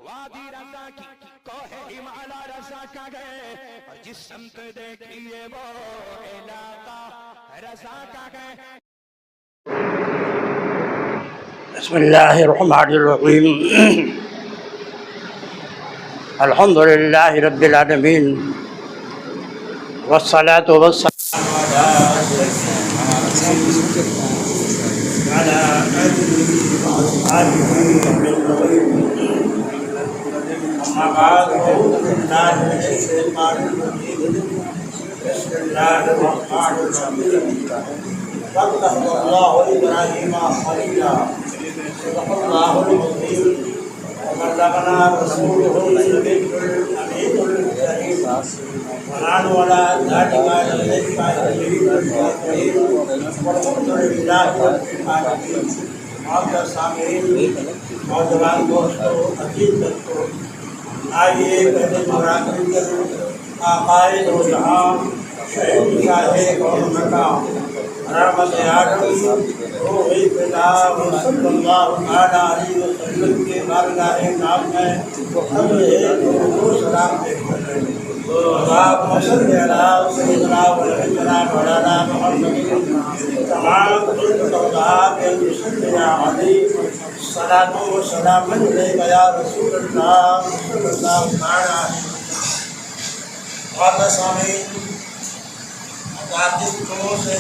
وادی رضا کی کوہ ہمالا رضا کا گئے اور جس سمت دیکھیے وہ علاقہ رضا کا گئے. بسم اللہ الرحمن الرحیم. الحمد للہ رب العالمین والصلاة والسلام على أما بعد أعوذ بالله من الشيطان الرجيم. بسم الله الرحمن الرحيم. واتخذ الله إبراهيم خليلا صدق الله العظيم وبلغنا رسوله النبي الأمين الكريم ونحن على ذلك والحمد لله رب العالمين. معزز سامعین، نوجوان دوستوں، عزیز دوستوں، آئیے پہلے مراقب کریں آقائے دو جہاں شہید شاہ کون مقام رحمت عالم روح فدا صلی اللہ علیہ وسلم کے بارگاہ نام میں سلام پیش کریں. اللہم صلی علی سیدنا ونبینا مولانا محمد تمام الصلاۃ والسلام علیہ صلاۃ و سلام علیک یا رسول اللہ صلی اللہ علیہ وسلم. اور سامعین، عقائد سے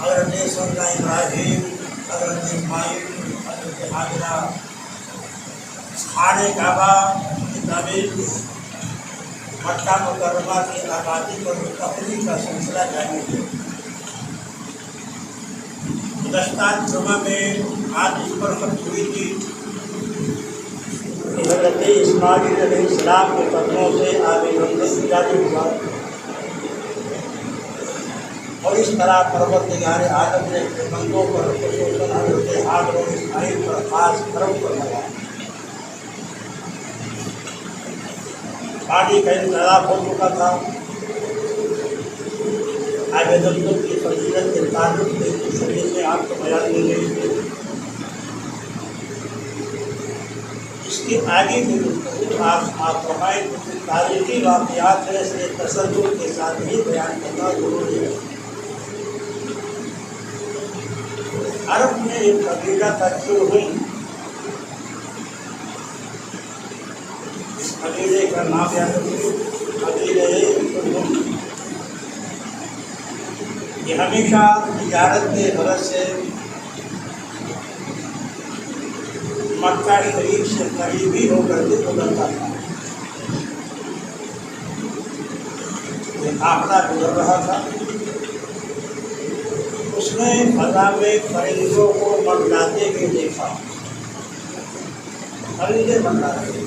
حضرت سیدنا ابراہیم، حضرت اسماعیل، حضرت حاجرہ، خانہ کعبہ کی تعمیر، مکہ مکرمہ کی آبادی پر تفریح کا سلسلہ جاری ہے. گزشتہ جمعہ میں آج اس پر ختم ہوئی تھی کہ حضرت اسماعیل علیہ السلام کے قدموں سے آب زمزم جاری ہوا اور اس طرح پروردگار عالم نے اپنے بندوں پر خصوصاً حضرت حاجر و اسماعیل پر خاص کرم فرمایا. پانی کا انتظام ہو چکا تھا. آب زمزم کی فضیلت کے تعلق سے کچھ حدیثیں آپ کو بیان دی گئی تھی. اس کی آگے بھی آپ فرمائیں کچھ تاریخی واقعات ہیں، اس لیے تسلسل کے ساتھ ہی بیان کرنا ضروری ہے. عرب میں ایک قبیلہ تشکیل ہوئی. اس قبیلے کا نام یاد رکھیے، قبیلہ قلزم. یہ ہمیشہ تجارت کے غرض سے مکہ شریف سے قریبی ہو کر کے گزرتا تھا. یہ قافلہ گزر رہا تھا. اس نے فضا میں پرندوں کو منڈلاتے ہوئے دیکھا. پرندے منڈلاتے.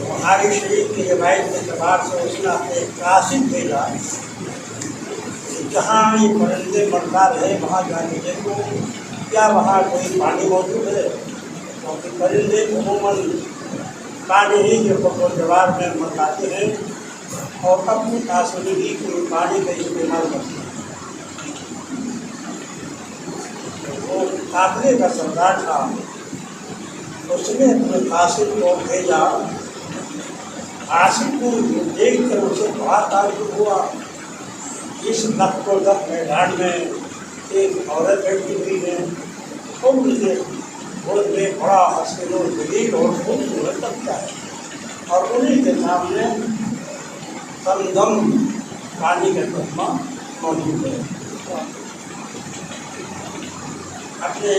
بخاری شریف کی روایت کے اعتبار سے اس نے اپنے قاصد بھیجا کہ جہاں یہ پرندے منڈلا رہے وہاں جانے دیکھو کیا وہاں کوئی پانی موجود ہے، کیونکہ پرندے عموماً پانی ہی کے فوق و جوار میں منڈلاتے ہیں اور اپنی آسودگی کے پانی کا استعمال کرتے ہیں. وہ قافلے کا سردار تھا. اس نے اپنے قاصد کو بھیجا. قاصد کو دیکھ کر اسے بہت تعجب ہوا. اس نقط و ضبط میدان میں ایک عورت بیٹھی ہوئی ہے. عمر سے خود میں بڑا حسین و جلیل اور خوبصورت لگتا ہے اور انہیں کے سامنے زمزم پانی کا چشمہ موجود ہے. اپنے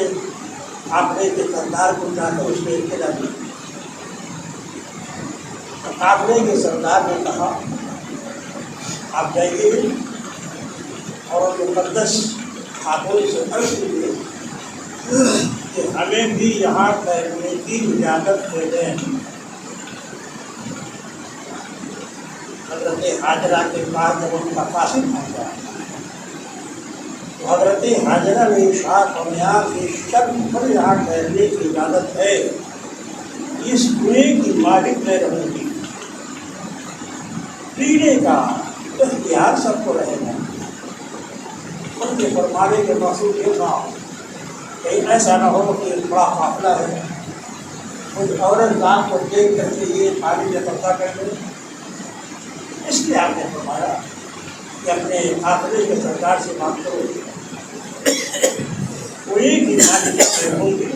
قافلے کے سردار کو جا کر اس نے اطلاع دی. قافلے کے سردار نے کہا آپ جائیے اور مقدس خاتون سے عرض کیجیے کہ ہمیں بھی یہاں ٹھہرنے کی اجازت دے دیں. حضرت حاجرہ کے پاس جب ان کا قاصد پہنچا تو حضرت حاجرہ نے ارشاد فرمایا کہ شرط پر یہاں ٹھہرنے کی اجازت ہے، اس کنویں کی مالک میں رہوں گی. پینے کا اختیار سب کو رہے گا. ان کے فرمانے کے مقصود یہ تھا کہ ایسا نہ ہو کہ بڑا قافلہ ہے اس عورت ذات کو دیکھ کر کے یہ پانی میں قبضہ کر لے، اس لیے آپ نے فرمایا کہ اپنے آخرے کے سرکار سے بات کرو، کوئی کی مالک ہوں گے،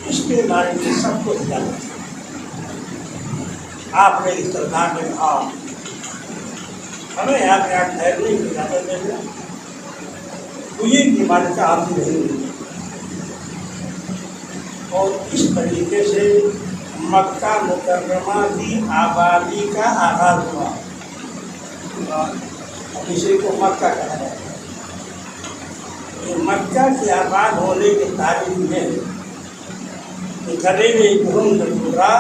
اس کے بارے میں سب کو جانا چاہیے۔ آپ نے اس سرکار نے کہا ہمیں یہاں پہ ٹھہرنے کی اجازت دے دیں، کوئی کی مالک آپ سے نہیں ہوئی۔ اور اس طریقے سے مکہ مکرمہ کی آبادی کا آغاز ہوا۔ اسی کو مکہ کہا جاتا ہے۔ یہ مکہ کے آباد ہونے کی تاریخ میں گلے میں گھوم کر گزرا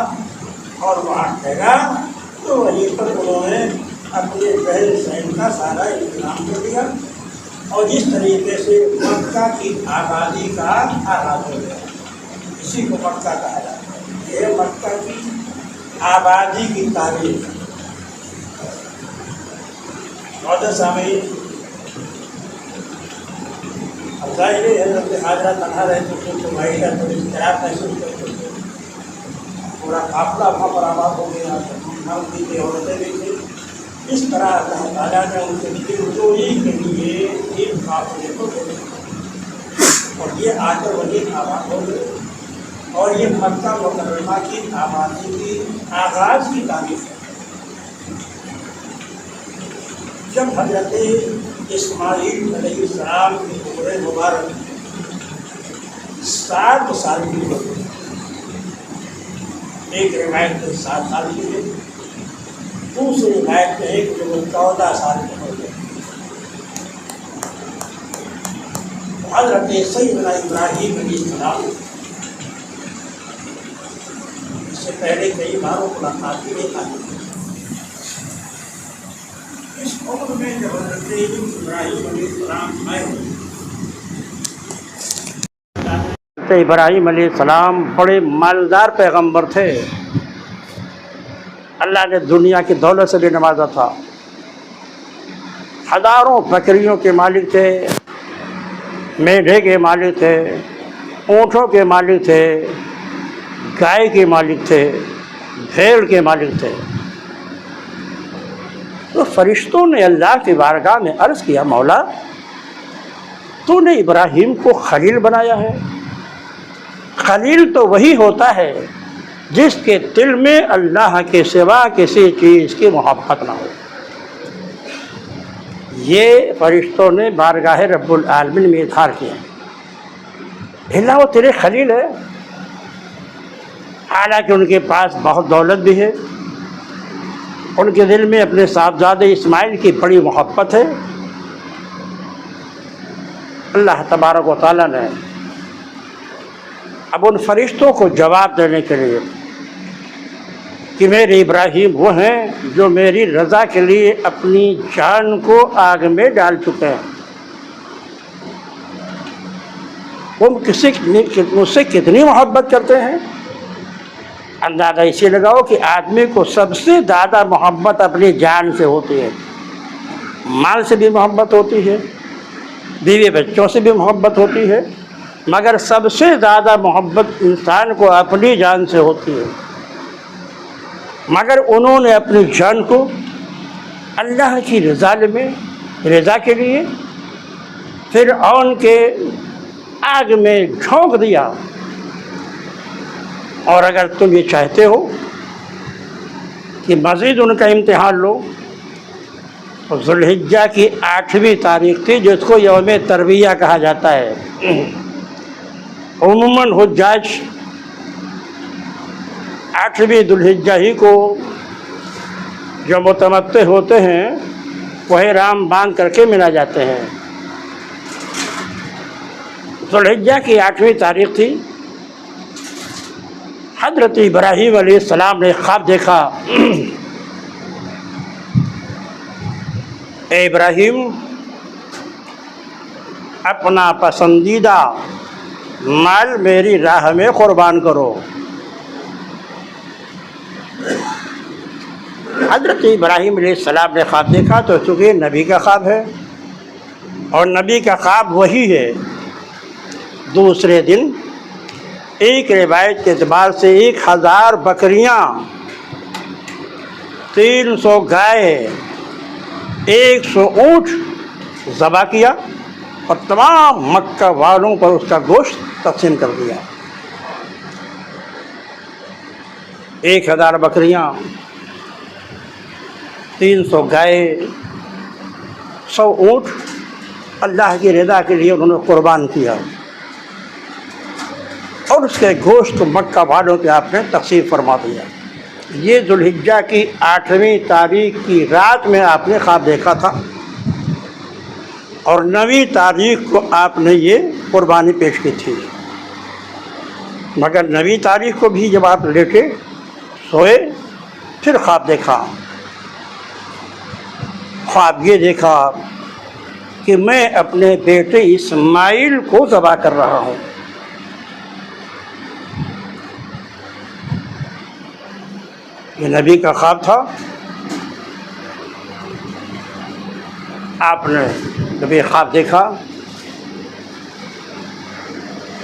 اور وہاں ٹھہرا، تو وہیں پر انہوں نے اپنے رہن سہن کا سارا انتظام کر دیا، اور اس طریقے سے مکہ کی آبادی کا آغاز ہو گیا۔ اسی کو مکہ کہا جاتا ہے۔ یہ مکہ کی آبادی کی تاریخ۔ معزز سامعین، اب ظاہر ہے حضرت حاضرہ تنہا رہتے تھے تو بھائی کا تھوڑی اضطراب محسوس کرتے تھے، پورا قافلہ وہاں پر آباد ہو گیا، ہم بھی تھے، عورتیں بھی تھے۔ اس طرح اللہ تعالیٰ نے ان کے دلجوئی کے لیے ایک قافلے کو بھیجا، اور یہ آ کر وہی آباد ہو گئے، اور یہ مکہ مکرمہ کی آبادی کی آغاز کی تاریخ ہے۔ جب حضرت اسماعیل علیہ السلام کی عمر مبارک 60 سال کی ہوئی، ایک روایت میں 7 سال کی ہے، دوسری روایت میں ایک جو 14 سال کی ہو گئی۔ حضرت سیدنا ابراہیم علیہ السلام اس سے پہلے کئی بار ملاقات کی نہیں آئی۔ اس عمر میں جب حضرت ابراہیم علیہ السلام آئے، حضرت ابراہیم علیہ السلام بڑے مالدار پیغمبر تھے، اللہ نے دنیا کی دولت سے بھی نوازا تھا، ہزاروں بکریوں کے مالک تھے، میڈھے کے مالک تھے، اونٹوں کے مالک تھے، گائے کے مالک تھے، بھیڑ کے مالک تھے۔ تو فرشتوں نے اللہ کی بارگاہ میں عرض کیا، مولا تو نے ابراہیم کو خلیل بنایا ہے؟ خلیل تو وہی ہوتا ہے جس کے دل میں اللہ کے سوا کسی چیز کی محبت نہ ہو۔ یہ فرشتوں نے بارگاہ رب العالمین میں اظہار کیا، اللہ وہ تیرے خلیل ہے، حالانکہ ان کے پاس بہت دولت بھی ہے، ان کے دل میں اپنے صاحبزادے اسماعیل کی بڑی محبت ہے۔ اللہ تبارک و تعالیٰ نے اب ان فرشتوں کو جواب دینے کے لیے کہ میرے ابراہیم وہ ہیں جو میری رضا کے لیے اپنی جان کو آگ میں ڈال چکے ہیں، وہ مجھ سے کتنی محبت کرتے ہیں۔ اندازہ اسی لگاؤ کہ آدمی کو سب سے زیادہ محبت اپنی جان سے ہوتی ہے، مال سے بھی محبت ہوتی ہے، بیوی بچوں سے بھی محبت ہوتی ہے، مگر سب سے زیادہ محبت انسان کو اپنی جان سے ہوتی ہے۔ مگر انہوں نے اپنی جان کو اللہ کی رضا کے لیے فرعون کے آگ میں جھونک دیا۔ اور اگر تم یہ چاہتے ہو کہ مزید ان کا امتحان لو، تو ذوالحجہ کی 8ویں تاریخ تھی جس کو یوم ترویہ کہا جاتا ہے۔ عموماً حجاج 8ویں ذوالحجہ ہی کو جو متمتع ہوتے ہیں وہ احرام باندھ کر کے منا جاتے ہیں۔ ذوالحجہ کی 8ویں تاریخ تھی۔ حضرت ابراہیم علیہ السلام نے خواب دیکھا، اے ابراہیم اپنا پسندیدہ مال میری راہ میں قربان کرو۔ حضرت ابراہیم علیہ السلام نے خواب دیکھا تو چونکہ نبی کا خواب ہے اور نبی کا خواب وہی ہے، دوسرے دن ایک روایت کے اعتبار سے 1000 بکریاں، 300 گائے، 100 اونٹ ذبح کیا اور تمام مکہ والوں پر اس کا گوشت تقسیم کر دیا۔ 1000 بکریاں، 300 گائے، 100 اونٹ اللہ کی رضا کے لیے انہوں نے قربان کیا، اور اس کے گوشت کو مکہ والوں کے آپ نے تقسیم فرما دیا۔ یہ ذوالحجہ کی 8ویں تاریخ کی رات میں آپ نے خواب دیکھا تھا، اور 9ویں تاریخ کو آپ نے یہ قربانی پیش کی تھی۔ مگر 9ویں تاریخ کو بھی جب آپ لیٹے سوئے پھر خواب دیکھا۔ خواب یہ دیکھا کہ میں اپنے بیٹے اسماعیل کو ذبح کر رہا ہوں۔ یہ نبی کا خواب تھا۔ آپ نے جب یہ خواب دیکھا،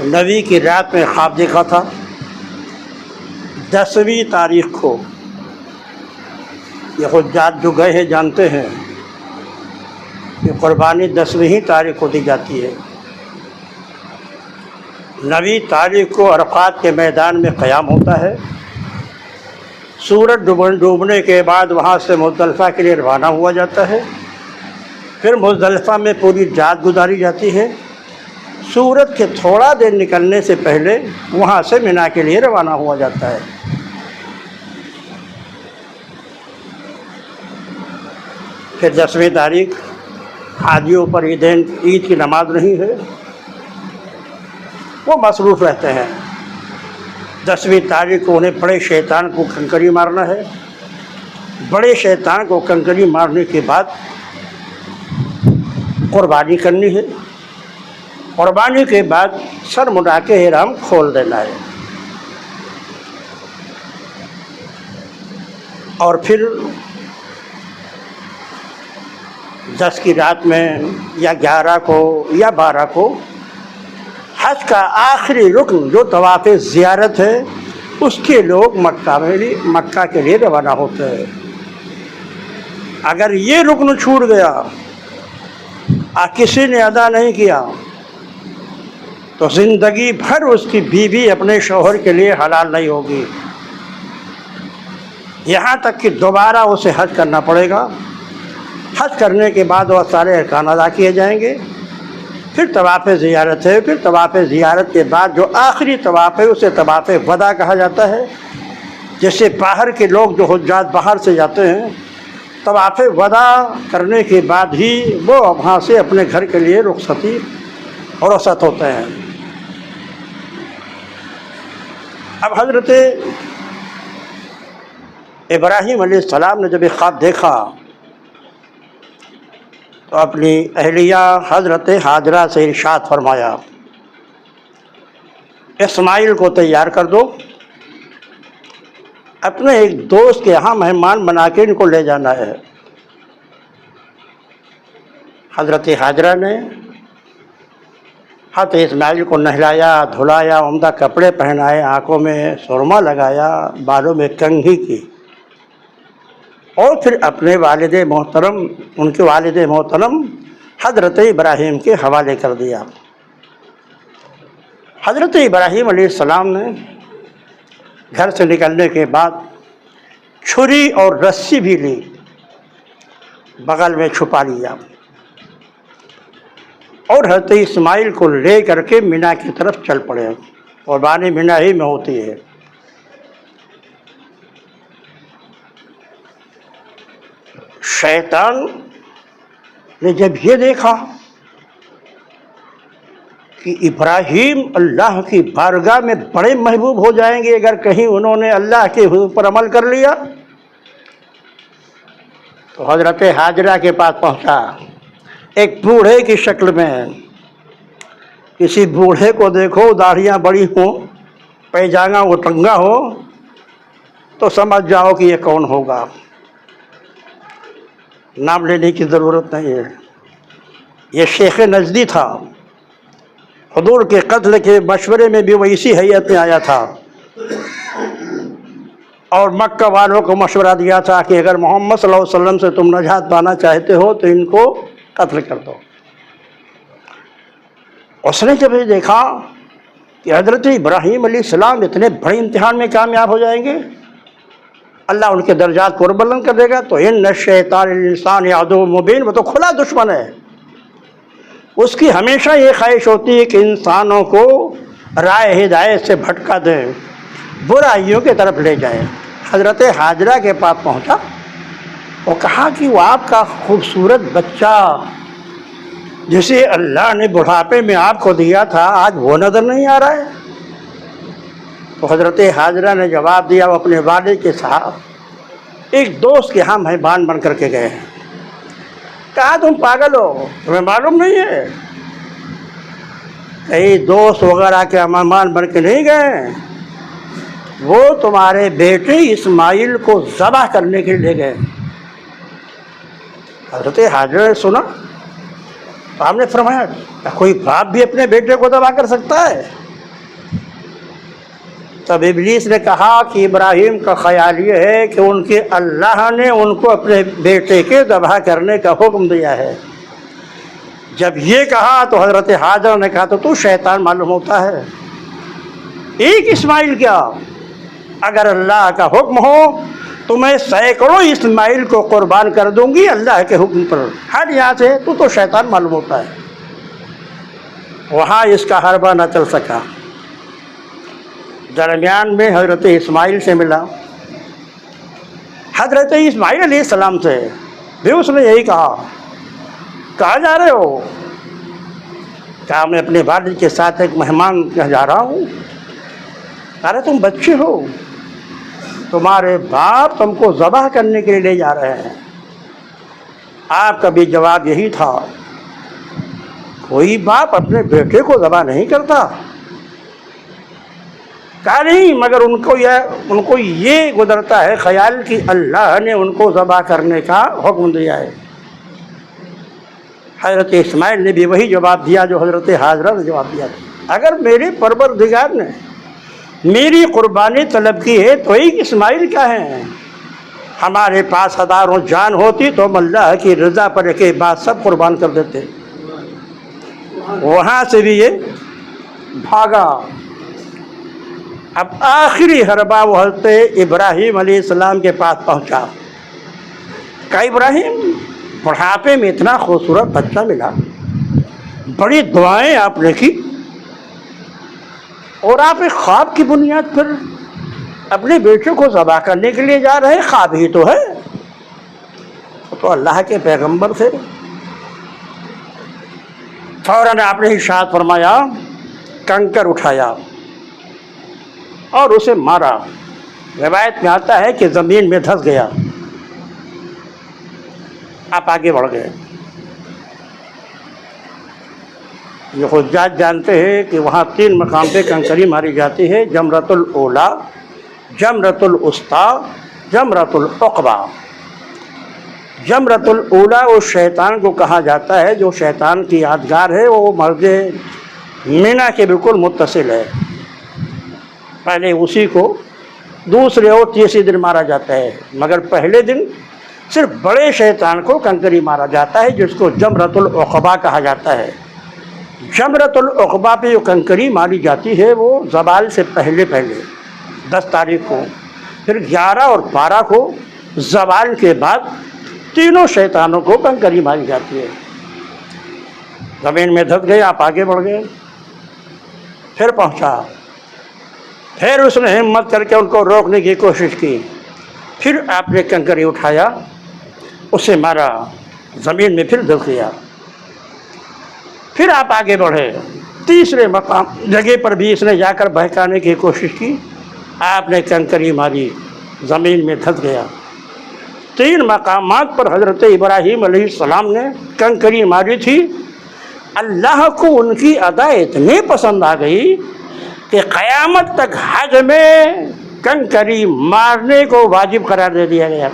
نبی کی رات میں خواب دیکھا تھا 10ویں تاریخ کو۔ یہ حجاج جو گئے ہیں جانتے ہیں کہ قربانی 10ویں تاریخ کو دی جاتی ہے۔ 9ویں تاریخ کو عرفات کے میدان میں قیام ہوتا ہے۔ سورج ڈوبنے کے بعد وہاں سے مزدلفہ کے لیے روانہ ہوا جاتا ہے۔ پھر مزدلفہ میں پوری رات گزاری جاتی ہے۔ سورج کے تھوڑا دیر نکلنے سے پہلے وہاں سے مینا کے لیے روانہ ہوا جاتا ہے۔ پھر 10ویں تاریخ حاجیوں پر عید کی نماز نہیں ہے، وہ مصروف رہتے ہیں۔ 10ویں تاریخ کو انہیں بڑے شیطان کو کنکری مارنا ہے۔ بڑے شیطان کو کنکری مارنے کے بعد قربانی کرنی ہے۔ قربانی کے بعد سر مڑا کے احرام کھول دینا ہے، اور پھر 10 کی رات میں یا 11 کو یا 12 کو حج کا آخری رکن جو طواف زیارت ہے اس کے لوگ مکہ کے لیے روانہ ہوتے ہیں۔ اگر یہ رکن چھوٹ گیا اور کسی نے ادا نہیں کیا تو زندگی بھر اس کی بیوی اپنے شوہر کے لیے حلال نہیں ہوگی، یہاں تک کہ دوبارہ اسے حج کرنا پڑے گا۔ حج کرنے کے بعد وہ سارے ارکان ادا کیے جائیں گے۔ پھر طواف زیارت ہے۔ پھر طواف زیارت کے بعد جو آخری طواف ہے اسے طواف وداع کہا جاتا ہے۔ جیسے باہر کے لوگ جو حجاج باہر سے جاتے ہیں، طواف وداع کرنے کے بعد ہی وہ وہاں سے اپنے گھر کے لیے رخصت ہوتے ہیں۔ اب حضرت ابراہیم علیہ السلام نے جب یہ خواب دیکھا تو اپنی اہلیہ حضرت ہاجرہ سے ارشاد فرمایا، اسماعیل کو تیار کر دو، اپنے ایک دوست کے یہاں مہمان بنا کے ان کو لے جانا ہے۔ حضرت ہاجرہ نے حضرت اسماعیل کو نہلایا، دھلایا، عمدہ کپڑے پہنائے، آنکھوں میں سرما لگایا، بالوں میں کنگھی کی، اور پھر اپنے ان کے والد محترم حضرت ابراہیم کے حوالے کر دیا۔ حضرت ابراہیم علیہ السلام نے گھر سے نکلنے کے بعد چھری اور رسی بھی لی، بغل میں چھپا لیا، اور حضرت اسماعیل کو لے کر کے مینا کی طرف چل پڑے۔ قربانی مینا ہی میں ہوتی ہے۔ شیطان نے جب یہ دیکھا کہ ابراہیم اللہ کی بارگاہ میں بڑے محبوب ہو جائیں گے اگر کہیں انہوں نے اللہ کے حکم پر عمل کر لیا، تو حضرت ہاجرہ کے پاس پہنچا، ایک بوڑھے کی شکل میں۔ کسی بوڑھے کو دیکھو داڑھیاں بڑی ہوں، پیجامہ وہ ٹنگا ہو، تو سمجھ جاؤ کہ یہ کون ہوگا۔ نام لینے کی ضرورت نہیں ہے، یہ شیخ نجدی تھا، حضور کے قتل کے مشورے میں بھی وہ اسی حیت میں آیا تھا اور مکہ والوں کو مشورہ دیا تھا کہ اگر محمد صلی اللہ علیہ وسلم سے تم نجات پانا چاہتے ہو تو ان کو قتل کر دو۔ اس نے جب یہ دیکھا کہ حضرت ابراہیم علیہ السلام اتنے بڑے امتحان میں کامیاب ہو جائیں گے، اللہ ان کے درجات کو بلند کر دے گا، تو ان الشیطان للانسان عدو مبین، وہ تو کھلا دشمن ہے، اس کی ہمیشہ یہ خواہش ہوتی ہے کہ انسانوں کو رائے ہدایت سے بھٹکا دیں، برائیوں کی طرف لے جائیں۔ حضرت حاجرہ کے پاس پہنچا، وہ کہا کہ وہ آپ کا خوبصورت بچہ جسے اللہ نے بڑھاپے میں آپ کو دیا تھا آج وہ نظر نہیں آ رہا ہے۔ تو حضرت حاجرہ نے جواب دیا، وہ اپنے والد کے ساتھ ایک دوست کے ہاں مہمان بن کر کے گئے ہیں۔ کہا تم پاگل ہو، تمہیں معلوم نہیں ہے؟ کئی دوست وغیرہ کے مہمان بن کے نہیں گئے، وہ تمہارے بیٹے اسماعیل کو ذبح کرنے کے لیے گئے۔ حضرت حاجرہ نے سنا تو آپ نے فرمایا کوئی باپ بھی اپنے بیٹے کو ذبح کر سکتا ہے؟ تب ابلیس نے کہا کہ ابراہیم کا خیال یہ ہے کہ ان کے اللہ نے ان کو اپنے بیٹے کے ذبح کرنے کا حکم دیا ہے۔ جب یہ کہا تو حضرت حاجرہ نے کہا تو شیطان معلوم ہوتا ہے، ایک اسماعیل کیا، اگر اللہ کا حکم ہو تو میں سینکڑوں اسماعیل کو قربان کر دوں گی اللہ کے حکم پر، ہر یہاں سے تو شیطان معلوم ہوتا ہے۔ وہاں اس کا حربہ نہ چل سکا، درمیان میں حضرت اسماعیل سے ملا، حضرت اسماعیل علیہ السلام سے بھی اس نے یہی کہا، کہاں جا رہے ہو؟ کہا میں اپنے والد کے ساتھ ایک مہمان کے جا رہا ہوں۔ ارے تم بچے ہو، تمہارے باپ تم کو ذبح کرنے کے لیے لے جا رہے ہیں۔ آپ کا بھی جواب یہی تھا، کوئی باپ اپنے بیٹے کو ذبح نہیں کرتا۔ کہا نہیں، مگر ان کو یہ گزرتا ہے خیال کہ اللہ نے ان کو ذبح کرنے کا حکم دیا ہے۔ حضرت اسماعیل نے بھی وہی جواب دیا جو حضرت حاجرہ نے جواب دیا تھا، اگر میرے پروردگار نے میری قربانی طلب کی ہے تو ایک اسماعیل کیا ہے، ہمارے پاس ہزاروں جان ہوتی تو ہم اللہ کی رضا پر کے بعد سب قربان کر دیتے۔ وہاں سے بھی یہ بھاگا۔ اب آخری حربہ وہ حضرت ابراہیم علیہ السلام کے پاس پہنچا۔ کہا ابراہیم، بڑھاپے میں اتنا خوبصورت بچہ ملا، بڑی دعائیں آپ نے کی، اور آپ ایک خواب کی بنیاد پر اپنے بیٹے کو ذبح کرنے کے لیے جا رہے، خواب ہی تو ہے، تو اللہ کے پیغمبر تھے۔ فوراً آپ نے ارشاد فرمایا، کنکر اٹھایا اور اسے مارا۔ روایت میں آتا ہے کہ زمین میں دھس گیا۔ آپ آگے بڑھ گئے۔ یہ حجاج جانتے ہیں کہ وہاں 3 مقام پہ کنکری ماری جاتی ہے، جمرۃ الاولیٰ، جمرۃ الوسطیٰ، جمرۃ العقبہ۔ جمرۃ الاولیٰ اس شیطان کو کہا جاتا ہے جو شیطان کی یادگار ہے، وہ مرز مینا کے بالکل متصل ہے۔ پہلے اسی کو دوسرے اور تیسرے دن مارا جاتا ہے، مگر پہلے دن صرف بڑے شیطان کو کنکری مارا جاتا ہے جس کو جمرۃ العقبہ کہا جاتا ہے۔ جمرۃ العقبہ پہ جو کنکری ماری جاتی ہے وہ زوال سے پہلے 10 تاریخ کو، پھر 11 اور 12 کو زوال کے بعد تینوں شیطانوں کو کنکری ماری جاتی ہے۔ زمین میں دھس گئے، آپ آگے بڑھ گئے، پھر پہنچا، پھر اس نے ہمت کر کے ان کو روکنے کی کوشش کی، پھر آپ نے کنکری اٹھایا، اسے مارا، زمین میں پھر دھس گیا۔ پھر آپ آگے بڑھے، تیسرے مقام جگہ پر بھی اس نے جا کر بہکانے کی کوشش کی، آپ نے کنکری ماری، زمین میں دھس گیا۔ 3 مقامات پر حضرت ابراہیم علیہ السلام نے کنکری ماری تھی۔ اللہ کو ان کی ادا اتنی پسند آ گئی کہ قیامت تک حج میں کنکری مارنے کو واجب قرار دے دیا گیا،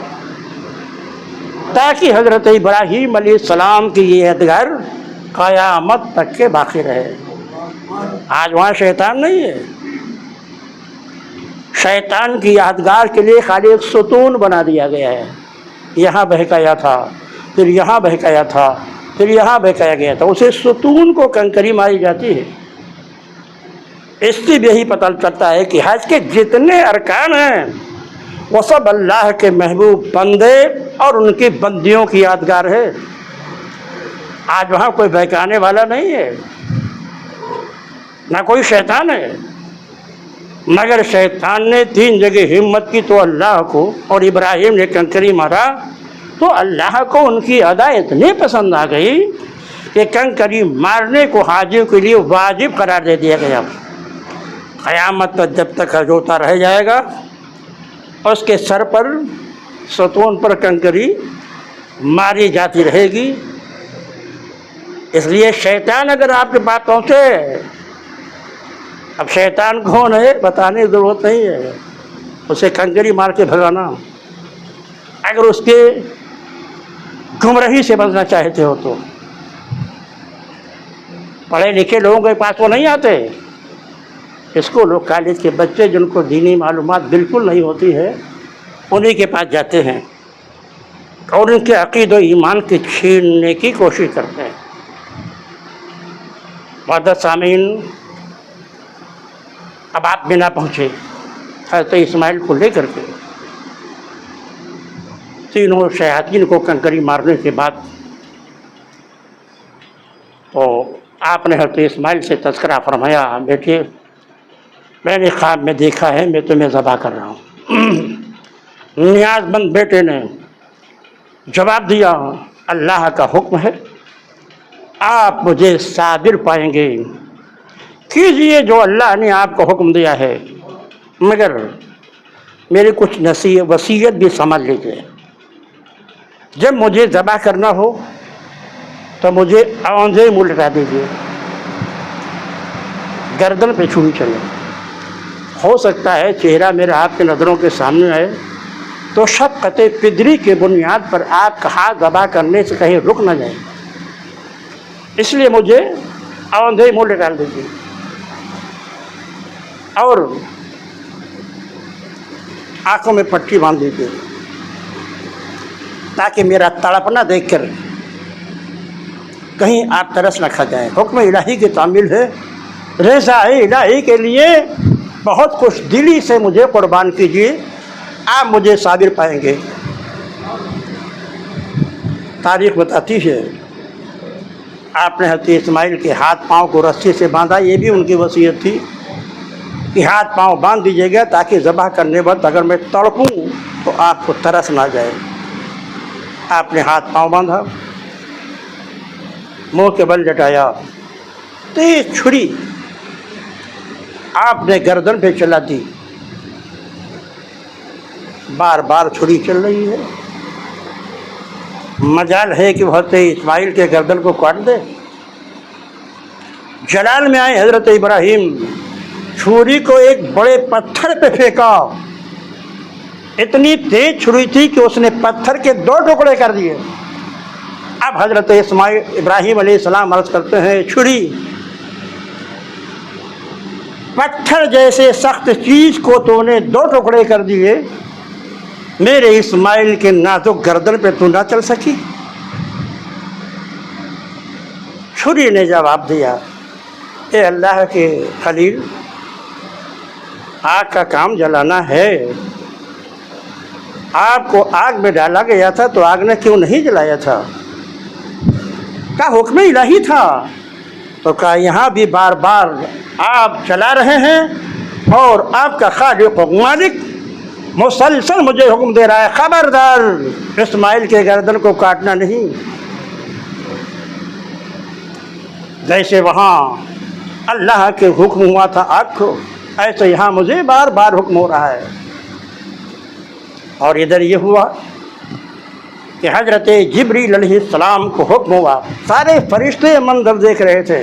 تاکہ حضرت ابراہیم علیہ السلام کی یہ یادگار قیامت تک کے باقی رہے۔ آج وہاں شیطان نہیں ہے. شیطان کی یادگار کے لیے خالی ایک ستون بنا دیا گیا ہے. یہاں بہکایا تھا، پھر یہاں بہکایا تھا، پھر یہاں بہکایا گیا تھا. اسے ستون کو کنکری ماری جاتی ہے. اس سے بھی یہی پتہ چلتا ہے کہ حج کے جتنے ارکان ہیں وہ سب اللہ کے محبوب بندے اور ان کی بندیوں کی یادگار ہے. آج وہاں کوئی بہکانے والا نہیں ہے، نہ کوئی شیطان ہے. مگر شیطان نے 3 جگہ ہمت کی تو اللہ کو، اور ابراہیم نے کنکری مارا تو اللہ کو ان کی ادا اتنی پسند آ گئی کہ کنکری مارنے کو حاجیوں کے لیے واجب قرار دے دیا گیا. قیامت تک جب تک حج ہوتا رہ جائے گا اس کے سر پر ستون پر کنکری ماری جاتی رہے گی. اس لیے شیطان اگر آپ کے پاس پہنچے، اب شیطان کون ہے بتانے کی ضرورت نہیں ہے، اسے کنکری مار کے بھگانا. اگر اس کے گمراہی سے بچنا چاہتے ہو تو پڑھے لکھے لوگوں کے پاس وہ نہیں آتے. اسکول اور کالج کے بچے جن کو دینی معلومات بالکل نہیں ہوتی ہے انہی کے پاس جاتے ہیں اور ان کے عقید و ایمان کی چھیننے کی کوشش کرتے ہیں. معزز سامعین، اب آپ بنا پہنچے حضرت اسماعیل کو لے کر کے. تینوں شیاطین کو کنکری مارنے کے بعد تو آپ نے حضرت اسماعیل سے تذکرہ فرمایا، بیٹے میں نے خواب میں دیکھا ہے میں تمہیں ذبح کر رہا ہوں. نیاز مند بیٹے نے جواب دیا، اللہ کا حکم ہے، آپ مجھے صابر پائیں گے، کیجئے جو اللہ نے آپ کو حکم دیا ہے، مگر میری کچھ وصیت بھی سمجھ لیجیے. جب مجھے ذبح کرنا ہو تو مجھے آنزے منہ لٹا دیجیے، گردن پہ چھری چلے. ہو سکتا ہے چہرہ میرا آپ کے نظروں کے سامنے آئے تو شفقت پدری کے بنیاد پر آپ کا ہاتھ ذبح کرنے سے کہیں رک نہ جائے، اس لیے مجھے آندھے منہ ڈال دیجیے اور آنکھوں میں پٹی باندھ دیجیے تاکہ میرا تڑپنا دیکھ کر کہیں آپ ترس نہ کھا جائیں. حکم الہی کی تعمیل ہے، رضا الہی کے لیے بہت خوش دلی سے مجھے قربان کیجیے، آپ مجھے صابر پائیں گے. تاریخ بتاتی ہے آپ نے حضرت اسماعیل کے ہاتھ پاؤں کو رسی سے باندھا. یہ بھی ان کی وصیت تھی کہ ہاتھ پاؤں باندھ دیجیے گا تاکہ ذبح کرنے وقت اگر میں تڑپوں تو آپ کو ترس نہ جائے. آپ نے ہاتھ پاؤں باندھا، منہ کے بل لٹایا، تیز چھری آپ نے گردن پہ چلا دی. بار بار چھری چل رہی ہے، مجال ہے کہ حضرت اسماعیل کے گردن کو کاٹ دے. جلال میں آئے حضرت ابراہیم، چھری کو ایک بڑے پتھر پہ پھینکا. اتنی تیز چھری تھی کہ اس نے پتھر کے 2 ٹکڑے کر دیے. اب حضرت ابراہیم علیہ السلام عرض کرتے ہیں، چھری پتھر جیسے سخت چیز کو تو نے 2 ٹکڑے کر دیے، میرے اسماعیل کے نازک گردن پہ تو نہ چل سکی. چھری نے جواب دیا، اے اللہ کے خلیل، آگ کا کام جلانا ہے، آپ کو آگ میں ڈالا گیا تھا تو آگ نے کیوں نہیں جلایا تھا؟ کہا حکم الہی تھا. تو کہا یہاں بھی بار بار آپ چلا رہے ہیں اور آپ کا خالق و مالک مسلسل مجھے حکم دے رہا ہے، خبردار اسماعیل کے گردن کو کاٹنا نہیں. جیسے وہاں اللہ کے حکم ہوا تھا آگ کو، ایسے یہاں مجھے بار بار حکم ہو رہا ہے. اور ادھر یہ ہوا کہ حضرت جبریل علیہ السلام کو حکم ہوا. سارے فرشتے منظر دیکھ رہے تھے،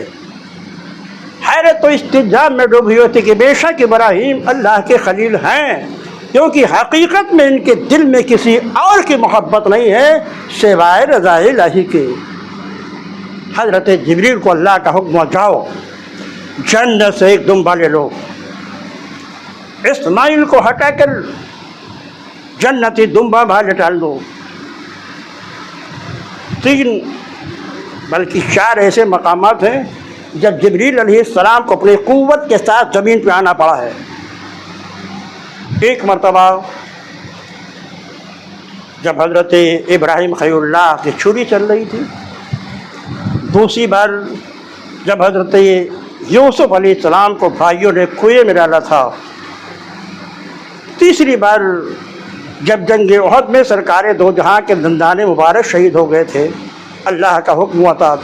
حیرت و استعجاب میں ڈوبی ہوئی تھی کہ بے شک ابراہیم اللہ کے خلیل ہیں، کیونکہ حقیقت میں ان کے دل میں کسی اور کی محبت نہیں ہے سوائے رضا الہی کے. حضرت جبریل کو اللہ کا حکم، جاؤ جنت سے ایک دمبا لے لو، اسماعیل کو ہٹا کر جنتی دمبا باہر ڈال دو۔ 3 بلکہ 4 ایسے مقامات ہیں جب جبریل علیہ السلام کو اپنی قوت کے ساتھ زمین پہ آنا پڑا ہے۔ ایک مرتبہ جب حضرت ابراہیم خلیل اللہ کی چھری چل رہی تھی، دوسری بار جب حضرت یوسف علیہ السلام کو بھائیوں نے کنویں میں ڈالا تھا، تیسری بار جب جنگ احد میں سرکار دو جہاں کے دندان مبارک شہید ہو گئے تھے، اللہ کا حکم ہوا تھا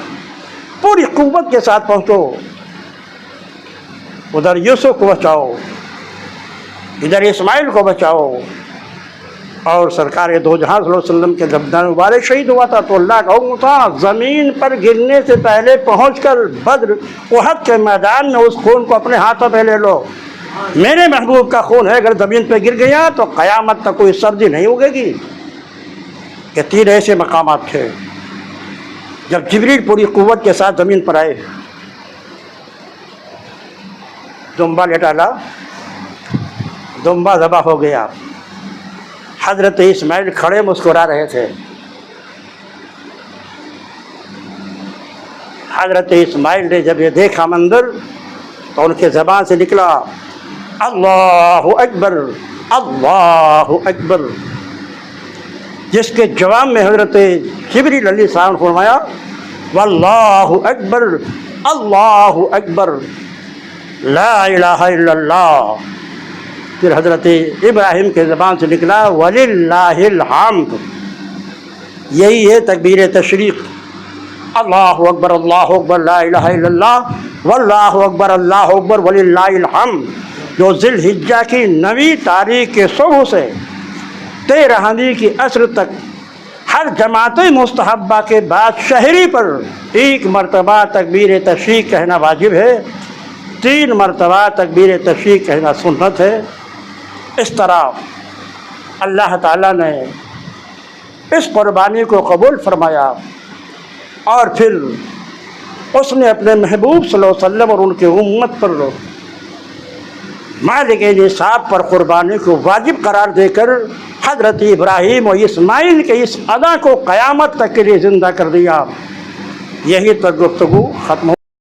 پوری قوت کے ساتھ پہنچو، ادھر یوسف کو بچاؤ، ادھر اسماعیل کو بچاؤ، اور سرکار دو جہاں صلی اللہ علیہ وسلم کے دندان مبارک شہید ہوا تھا تو اللہ کا حکم تھا زمین پر گرنے سے پہلے پہنچ کر بدر احد کے میدان میں اس خون کو اپنے ہاتھوں پہ لے لو، میرے محبوب کا خون ہے، اگر زمین پہ گر گیا تو قیامت تک کوئی سردی نہیں اگے گی۔ یہ 3 ایسے مقامات تھے جب جبریل پوری قوت کے ساتھ زمین پر آئے، دمبا لے ڈالا، دمبا ذبح ہو گیا۔ حضرت اسماعیل کھڑے مسکرا رہے تھے۔ حضرت اسماعیل نے جب یہ دیکھا منظر تو ان کے زبان سے نکلا اللہ اکبر، اللہ اکبر، جس کے جواب میں حضرت جبریل علیہ السلام نے فرمایا واللہ اکبر، اللہ اکبر، لا الہ الا اللہ۔ پھر حضرت ابراہیم کے زبان سے نکلا وللہ الحمد، یہی ہے تکبیر تشریق، اللہ اکبر، اللہ اکبر، لا الہ الا اللہ، واللہ اکبر، اللہ اکبر، وللہ الحمد، جو ذی الحجہ کی 9ویں تاریخ کے صبح سے 13ویں کی عصر تک ہر جماعت مستحبہ کے بعد شہری پر 1 مرتبہ تکبیر تشریق کہنا واجب ہے، 3 مرتبہ تکبیر تشریق کہنا سنت ہے۔ اس طرح اللہ تعالیٰ نے اس قربانی کو قبول فرمایا اور پھر اس نے اپنے محبوب صلی اللہ علیہ وسلم اور ان کی امت پر مالک نصاب پر قربانی کو واجب قرار دے کر حضرت ابراہیم اور اسماعیل کے اس ادا کو قیامت تک کے لیے زندہ کر دیا۔ یہی تک گفتگو ختم ہو